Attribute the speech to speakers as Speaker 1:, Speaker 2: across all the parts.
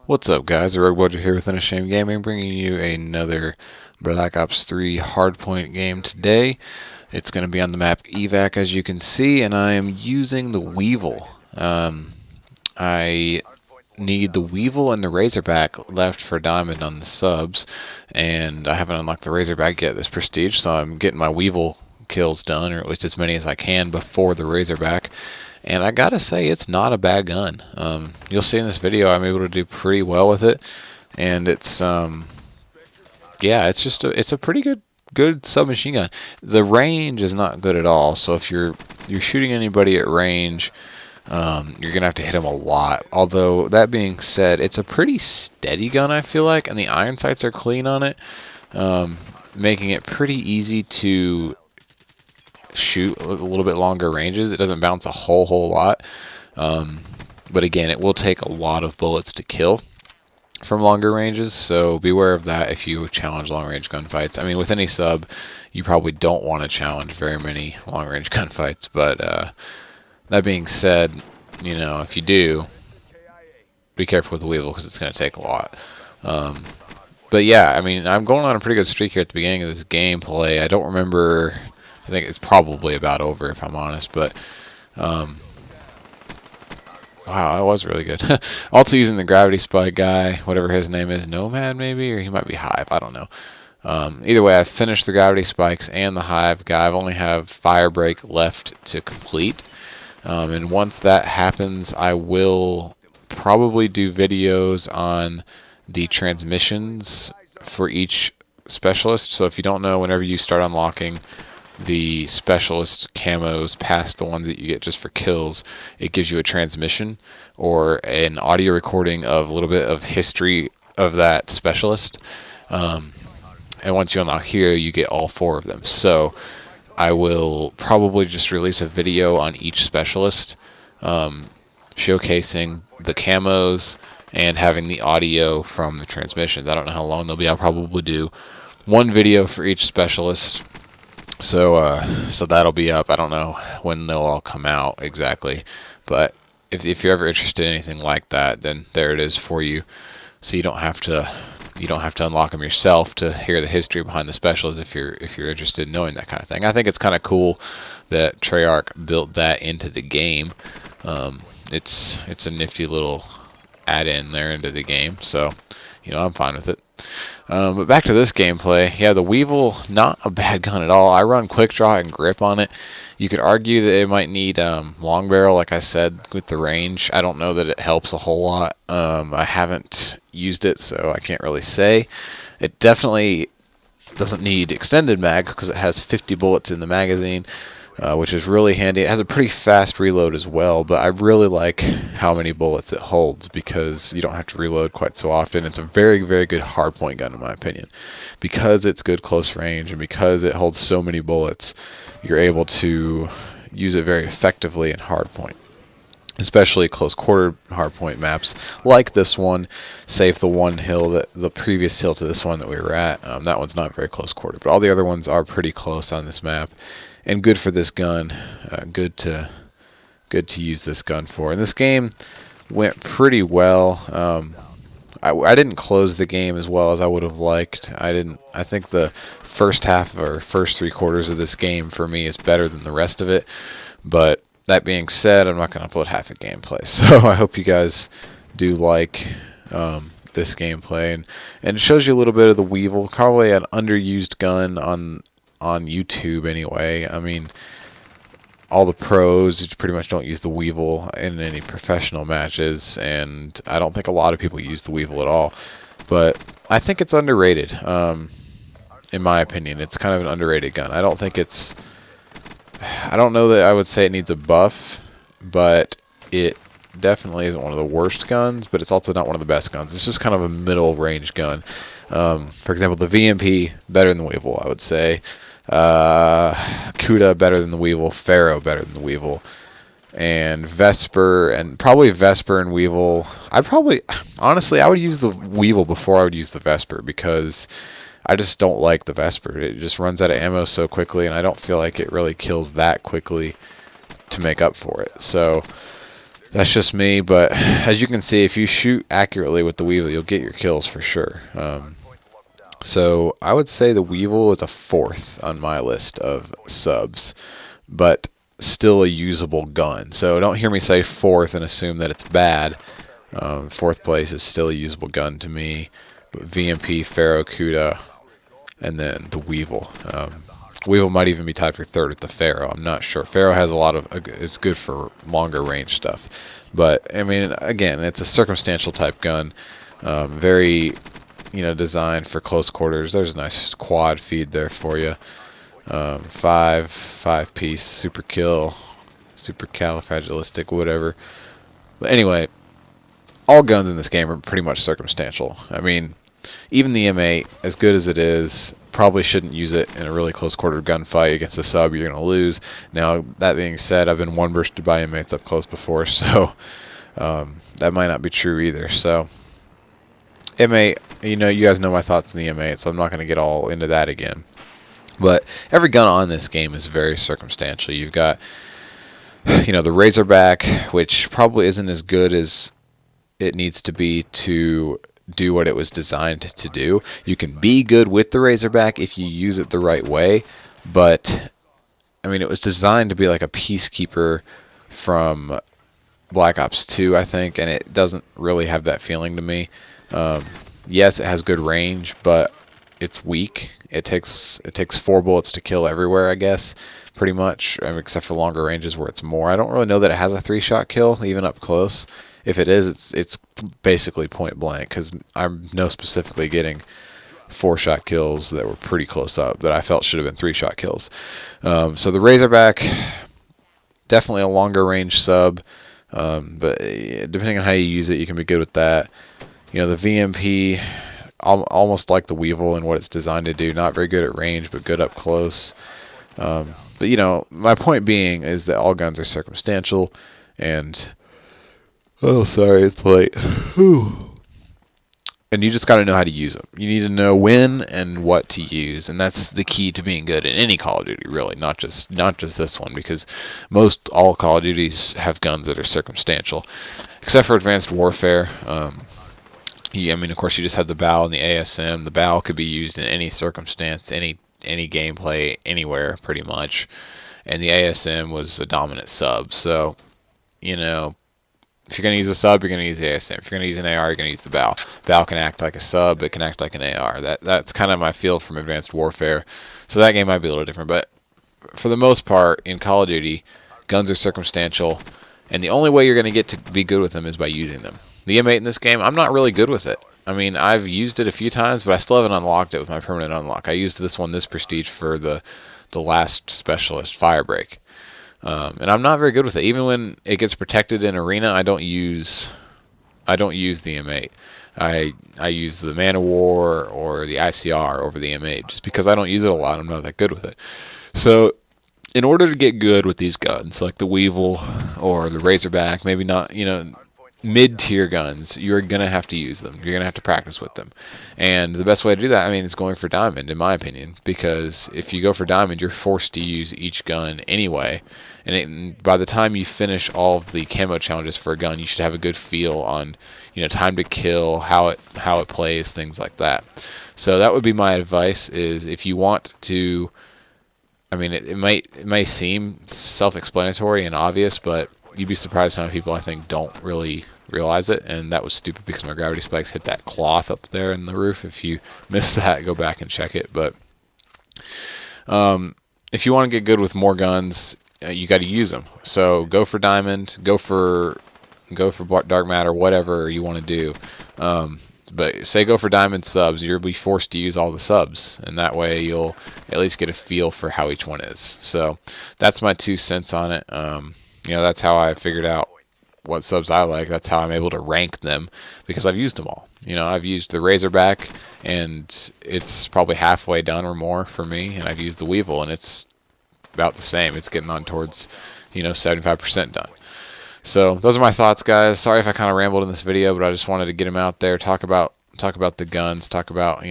Speaker 1: What's up, guys? The Rogue Budger here with Unashamed Gaming, bringing you another Black Ops 3 Hardpoint game today. It's going to be on the map Evac, as you can see, and I am using the Weevil. I need the Weevil and the Razorback left for Diamond on the subs, and I haven't unlocked the Razorback yet this Prestige, so I'm getting my Weevil kills done, or at least as many as I can before the Razorback. And I gotta say, it's not a bad gun. You'll see in this video, I'm able to do pretty well with it, and it's yeah, it's a pretty good submachine gun. The range is not good at all. So if you're shooting anybody at range, you're gonna have to hit them a lot. Although that being said, it's a pretty steady gun, I feel like, and the iron sights are clean on it, making it pretty easy to shoot a little bit longer ranges. It doesn't bounce a whole lot, but again, it will take a lot of bullets to kill from longer ranges, so beware of that if you challenge long range gunfights. I mean, with any sub, you probably don't want to challenge very many long range gunfights, but that being said, you know, if you do, be careful with the Weevil because it's going to take a lot. But yeah, I mean, I'm going on a pretty good streak here at the beginning of this gameplay. I don't remember. I think it's probably about over, if I'm honest, but wow, that was really good. Also using the gravity spike guy, whatever his name is, Nomad maybe, or he might be Hive, I don't know. Either way, I've finished the gravity spikes and the Hive guy. I only have Fire Break left to complete, and once that happens, I will probably do videos on the transmissions for each specialist. So if you don't know, whenever you start unlocking the specialist camos past the ones that you get just for kills, it gives you a transmission or an audio recording of a little bit of history of that specialist. And once you unlock here, you get all 4 of them. So I will probably just release a video on each specialist, showcasing the camos and having the audio from the transmissions. I don't know how long they'll be. I'll probably do 1 video for each specialist. So that'll be up. I don't know when they'll all come out exactly, but if you're ever interested in anything like that, then there it is for you. So you don't have to unlock them yourself to hear the history behind the specials if you're interested in knowing that kind of thing. I think it's kind of cool that Treyarch built that into the game. It's a nifty little add-in there into the game, so you know, I'm fine with it. But back to this gameplay. Yeah, the Weevil, not a bad gun at all. I run quick draw and grip on it. You could argue that it might need long barrel, like I said, with the range. I don't know that it helps a whole lot. I haven't used it, so I can't really say. It definitely doesn't need extended mag because it has 50 bullets in the magazine, which is really handy. It has a pretty fast reload as well, but I really like how many bullets it holds because you don't have to reload quite so often. It's a very, very good hardpoint gun in my opinion. Because it's good close range and because it holds so many bullets, you're able to use it very effectively in hardpoint. Especially close quarter hardpoint maps like this one, save the one hill, the previous hill to this one that we were at. That one's not very close quarter, but all the other ones are pretty close on this map. And good for this gun, good to use this gun for. And this game went pretty well. I didn't close the game as well as I would have liked. I think the first half or first 3/4 of this game for me is better than the rest of it. But that being said, I'm not going to upload half a gameplay. So I hope you guys do like this gameplay, and it shows you a little bit of the Weevil, probably an underused gun on YouTube anyway. I mean, all the pros pretty much don't use the Weevil in any professional matches, and I don't think a lot of people use the Weevil at all. But I think it's underrated. In my opinion, it's kind of an underrated gun. I don't know that I would say it needs a buff, but it definitely isn't one of the worst guns, but it's also not one of the best guns. It's just kind of a middle range gun. For example, the VMP, better than the Weevil, I would say. Kuda, better than the Weevil. Pharaoh, better than the Weevil. And Vesper, and probably Vesper and Weevil. Honestly, I would use the Weevil before I would use the Vesper, because I just don't like the Vesper. It just runs out of ammo so quickly, and I don't feel like it really kills that quickly to make up for it. So That's just me, but as you can see, if you shoot accurately with the Weevil, you'll get your kills for sure. So I would say the Weevil is a 4th on my list of subs, but still a usable gun. So don't hear me say 4th and assume that it's bad. 4th place is still a usable gun to me. But VMP, Pharaoh, Kuda, and then the Weevil. Weevil might even be tied for 3rd with the Pharaoh. I'm not sure. Pharaoh has a lot of, it's good for longer range stuff. But, I mean, again, it's a circumstantial type gun. Very, designed for close quarters. There's a nice quad feed there for you. 5-piece, super kill, super califragilistic, whatever. But anyway, all guns in this game are pretty much circumstantial. I mean, even the M8, as good as it is, probably shouldn't use it in a really close quarter gunfight against a sub. You're going to lose. Now, that being said, I've been one-bursted by M8s up close before, so that might not be true either. So, M8, you guys know my thoughts on the M8, so I'm not going to get all into that again. But every gun on this game is very circumstantial. You've got, the Razorback, which probably isn't as good as it needs to be to do what it was designed to do. You can be good with the Razorback if you use it the right way, but I mean, it was designed to be like a peacekeeper from Black Ops 2, I think, and it doesn't really have that feeling to me. Yes, it has good range, but it's weak. It takes 4 bullets to kill everywhere, I guess, pretty much, except for longer ranges where it's more. I don't really know that it has a 3-shot kill, even up close. If it is, it's basically point blank, because I know specifically getting 4-shot kills that were pretty close up that I felt should have been 3-shot kills. So the Razorback, definitely a longer range sub, but depending on how you use it, you can be good with that. The VMP, almost like the Weevil and what it's designed to do. Not very good at range, but good up close. But my point being is that all guns are circumstantial, and oh, sorry, it's late. And you just got to know how to use them. You need to know when and what to use, and that's the key to being good in any Call of Duty, really, not just this one, because all Call of Duties have guns that are circumstantial, except for Advanced Warfare. Of course, you just have the BAL and the ASM. The BAL could be used in any circumstance, any gameplay, anywhere, pretty much. And the ASM was a dominant sub. So, if you're going to use a sub, you're going to use the ASM. If you're going to use an AR, you're going to use the BAL. BAL can act like a sub. It can act like an AR. That's kind of my feel from Advanced Warfare. So that game might be a little different. But for the most part, in Call of Duty, guns are circumstantial. And the only way you're going to get to be good with them is by using them. The M8 in this game, I'm not really good with it. I mean, I've used it a few times, but I still haven't unlocked it with my permanent unlock. I used this prestige for the last specialist, Firebreak. And I'm not very good with it. Even when it gets protected in arena, I don't use the M8. I use the Man of War or the ICR over the M8 just because I don't use it a lot. I'm not that good with it. So in order to get good with these guns, like the Weevil or the Razorback, maybe not, mid-tier guns, you're going to have to use them. You're going to have to practice with them. And the best way to do that, is going for Diamond, in my opinion, because if you go for Diamond, you're forced to use each gun anyway. And by the time you finish all of the camo challenges for a gun, you should have a good feel on, time to kill, how it plays, things like that. So that would be my advice, is if you want to, it may seem self-explanatory and obvious, but you'd be surprised how many people I think don't really realize it, and that was stupid because my gravity spikes hit that cloth up there in the roof. If you missed that, go back and check it. But if you want to get good with more guns, you got to use them. So go for Diamond, go for Dark Matter, whatever you want to do. But say go for Diamond subs, you'll be forced to use all the subs, and that way you'll at least get a feel for how each one is. So that's my 2 cents on it. That's how I figured out what subs I like. That's how I'm able to rank them, because I've used them all. I've used the Razorback, and it's probably halfway done or more for me, and I've used the Weevil, and it's about the same. It's getting on towards, 75% done. So those are my thoughts, guys. Sorry if I kind of rambled in this video, but I just wanted to get them out there, talk about the guns, talk about,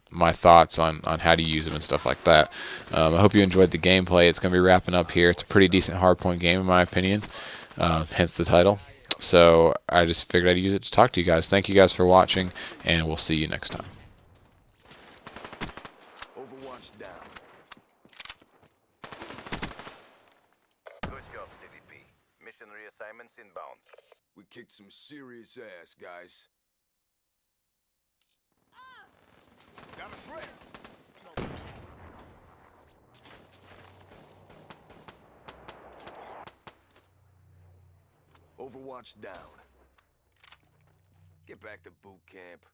Speaker 1: my thoughts on how to use them and stuff like that. I hope you enjoyed the gameplay. It's going to be wrapping up here. It's a pretty decent Hardpoint game, in my opinion. hence the title. So I just figured I'd use it to talk to you guys. Thank you guys for watching, and we'll see you next time.
Speaker 2: Overwatch down.
Speaker 3: Good job, CDP. Mission reassignments inbound.
Speaker 2: We kicked some serious ass, guys. Got a friend. Overwatch down. Get back to boot camp.